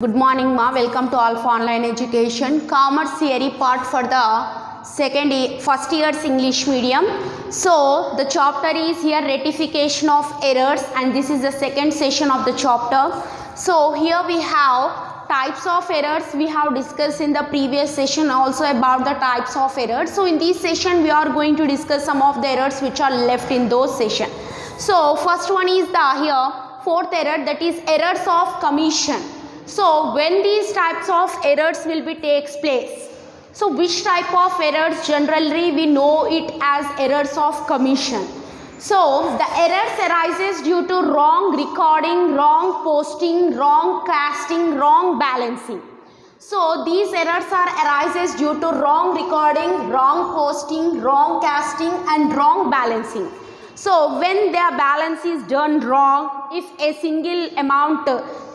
Good morning, ma. Welcome to Alpha Online Education. Commerce theory part for the first year's English medium. So the chapter is here rectification of errors, and this is the second session of the chapter. So here we have types of errors. We have discussed in the previous session also about the types of errors. So in this session we are going to discuss some of the errors which are left in those session. So first one is the fourth error, that is errors of commission. So when these types of errors will be takes place? So which type of errors? Generally we know it as errors of commission. So the errors arises due to wrong recording, wrong posting, wrong casting, wrong balancing. So these errors are arises due to wrong recording, wrong posting, wrong casting and wrong balancing. So when their balance is done wrong, if a single amount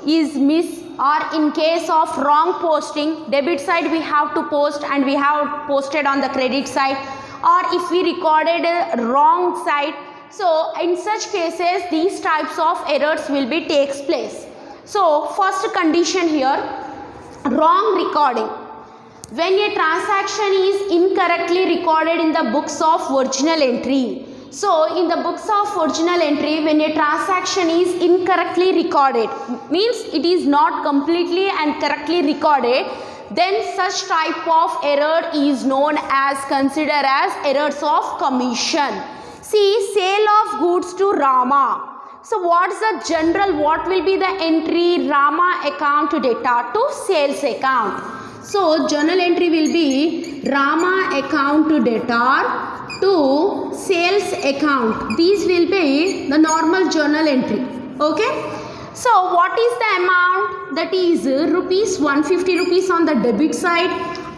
is missed, or in case of wrong posting, debit side we have to post and we have posted on the credit side, or if we recorded a wrong side, so in such cases these types of errors will be takes place. So first condition here, wrong recording. When a transaction is incorrectly recorded in the books of original entry. So in the books of original entry, when a transaction is incorrectly recorded, means it is not completely and correctly recorded, then such type of error is known as considered as errors of commission. See, sale of goods to Rama. So what is the general, what will be the entry? Rama account data to sales account. So journal entry will be Rama account data to sales account. These will be the normal journal entry. Okay. So what is the amount? That is rupees 150 rupees on the debit side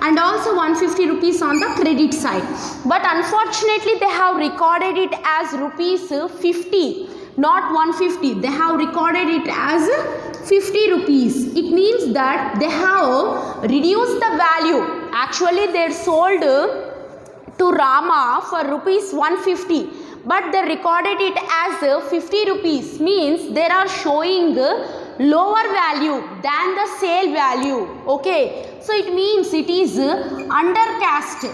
and also 150 rupees on the credit side. But unfortunately they have recorded it as rupees 50, not 150. They have recorded it as 50 rupees. It means that they have reduced the value. Actually they sold to Rama for rupees 150, but they recorded it as 50 rupees, means they are showing lower value than the sale value. Okay, so it means it is undercast.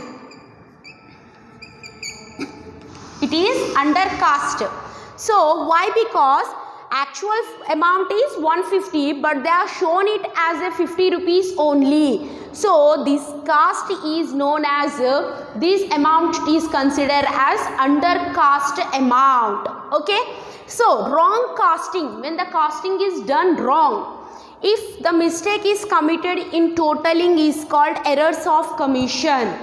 It is undercast. So why? Because actual amount is 150, but they have shown it as a 50 rupees only. So this cast is known as this amount is considered as undercast amount. Okay. So wrong casting, when the casting is done wrong, if the mistake is committed in totaling is called errors of commission.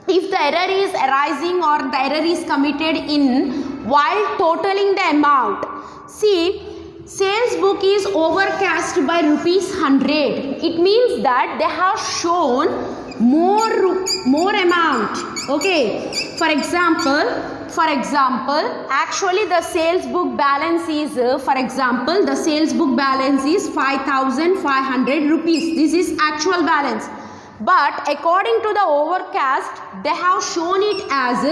If the error is arising or the error is committed in while totaling the amount. See, sales book is overcast by rupees 100. It means that they have shown more amount. Okay. For example, actually the sales book balance is, for example, the sales book balance is 5,500 rupees. This is actual balance. But according to the overcast, they have shown it as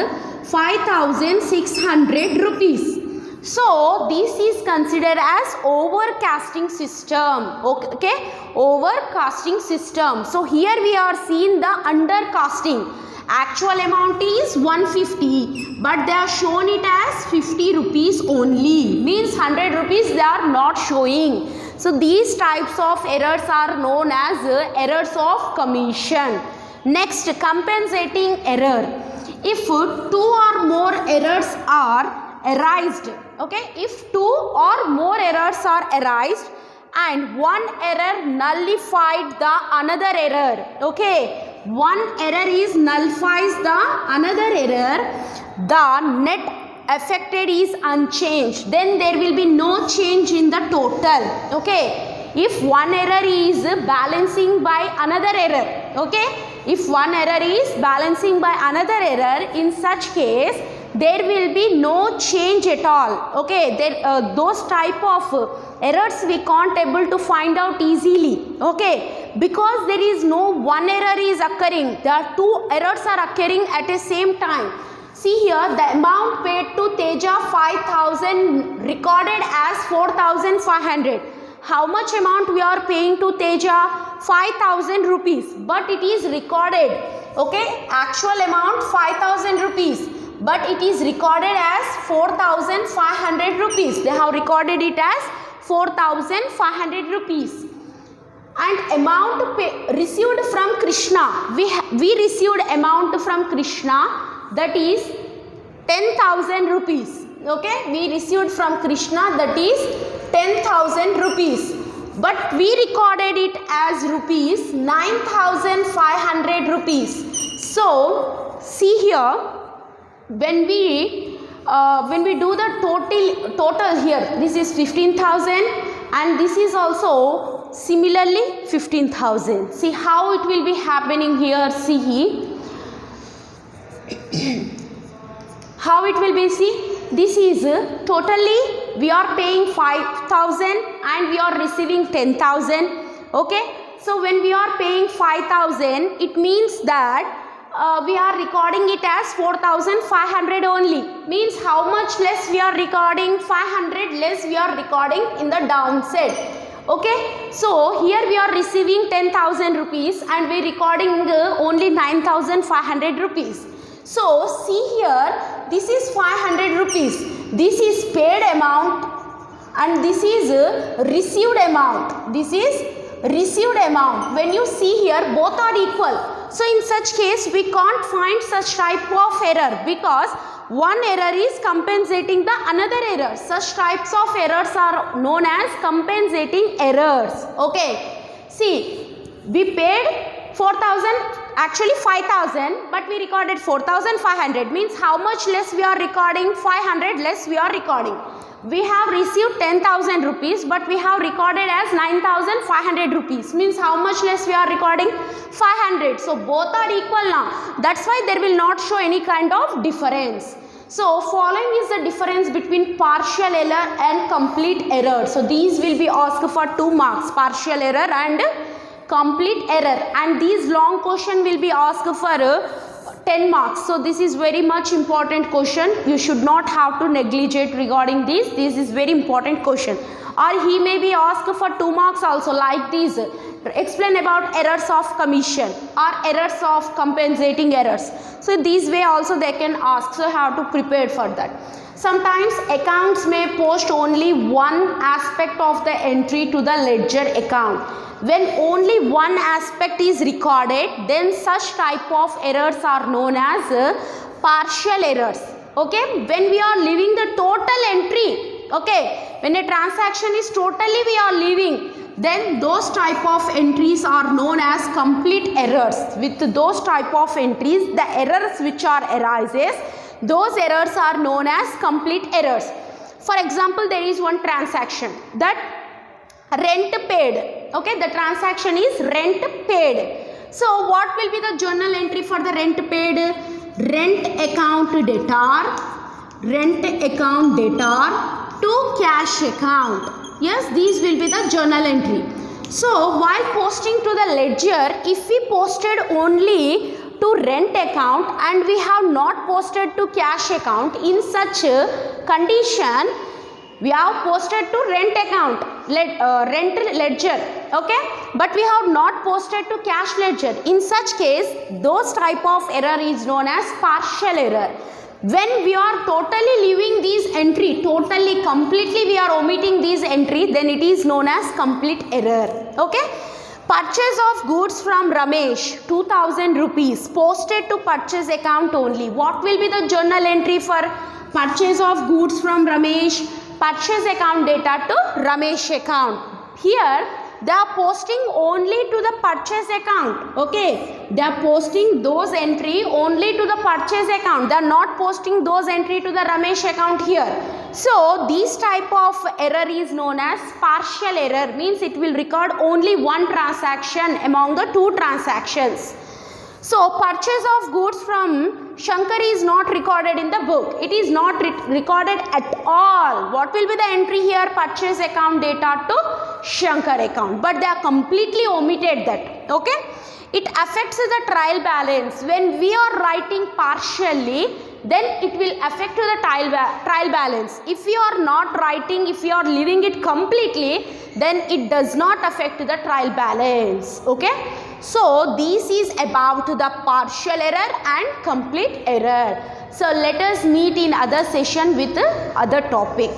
5,600 rupees. So this is considered as overcasting system. Okay, overcasting system. So here we are seeing the undercasting. Actual amount is 150, but they are shown it as 50 rupees only. Means 100 rupees they are not showing. So these types of errors are known as errors of commission. Next, compensating error. If two or more errors are arised, okay, if two or more errors are arised and one error nullified the another error, okay, one error is nullifies the another error, the net affected is unchanged, then there will be no change in the total. Okay, if one error is balancing by another error, okay, if one error is balancing by another error, in such case there will be no change at all. Okay, those type of errors we can't able to find out easily. Okay, because there is no one error is occurring, there are two errors are occurring at the same time. See here, the amount paid to Teja 5,000 recorded as 4,500. how much amount we are paying to Teja? 5,000 rupees, but it is recorded, okay, actual amount 5,000 rupees, but it is recorded as 4,500 rupees. They have recorded it as 4,500 rupees. And amount received from Krishna, we received amount from Krishna, that is 10,000 rupees. Okay, we received from Krishna, that is 10,000 rupees, but we recorded it as rupees 9,500 rupees. So see here, when we do the total here, this is 15,000 and this is also similarly 15,000. See how it will be happening here. See how it will be. See, this is totally we are paying 5,000 and we are receiving 10,000. Okay, so when we are paying 5,000, it means that we are recording it as 4,500 only. Means how much less we are recording? 500 less we are recording in the downside. Okay, so here we are receiving 10,000 rupees and we are recording only 9,500 rupees. So see here, this is 500 rupees. This is paid amount and this is received amount. This is received amount. When you see here, both are equal. So in such case, we can't find such type of error because one error is compensating the another error. Such types of errors are known as compensating errors. Okay. See, we paid 4,000, actually 5,000, but we recorded 4,500. Means how much less we are recording? 500 less we are recording. We have received 10,000 rupees, but we have recorded as 9,500 rupees. Means how much less we are recording? 500. So both are equal now. That's why there will not show any kind of difference. So following is the difference between partial error and complete error. So these will be asked for 2 marks, partial error and complete error, and these long question will be asked for 10 marks. So this is very much important question. You should not have to negligent regarding this. This is very important question. Or he may be asked for 2 marks also, like this. Explain about errors of commission or errors of compensating errors. So this way also they can ask. So have to prepare for that. Sometimes accounts may post only one aspect of the entry to the ledger account. When only one aspect is recorded, then such type of errors are known as partial errors. Okay, when we are leaving the total entry, okay, when a transaction is totally we are leaving, then those type of entries are known as complete errors. With those type of entries, the errors which are arises, those errors are known as complete errors. For example, there is one transaction that rent paid. Okay, the transaction is rent paid. So what will be the journal entry for the rent paid? Rent account debtor to cash account. Yes, these will be the journal entry. So while posting to the ledger, if we posted only to rent account and we have not posted to cash account, in such condition we have posted to rent account, rent ledger, okay, but we have not posted to cash ledger. In such case, those type of error is known as partial error. When we are totally leaving these entry, totally completely we are omitting these entry, then it is known as complete error. Okay, purchase of goods from Ramesh, 2,000 rupees, posted to purchase account only. What will be the journal entry for purchase of goods from Ramesh? Purchase account data to Ramesh account. Here they are posting only to the purchase account. Okay, they are posting those entry only to the purchase account. They are not posting those entry to the Ramesh account here. So this type of error is known as partial error. Means it will record only one transaction among the 2 transactions. So purchase of goods from Shankar is not recorded in the book. It is not recorded at all. What will be the entry here? Purchase account data to Shankar account. But they are completely omitted that. Okay. It affects the trial balance. When we are writing partially, then it will affect the trial balance. If you are not writing, if you are leaving it completely, then it does not affect the trial balance. Okay, so this is about the partial error and complete error. So let us meet in other session with other topic.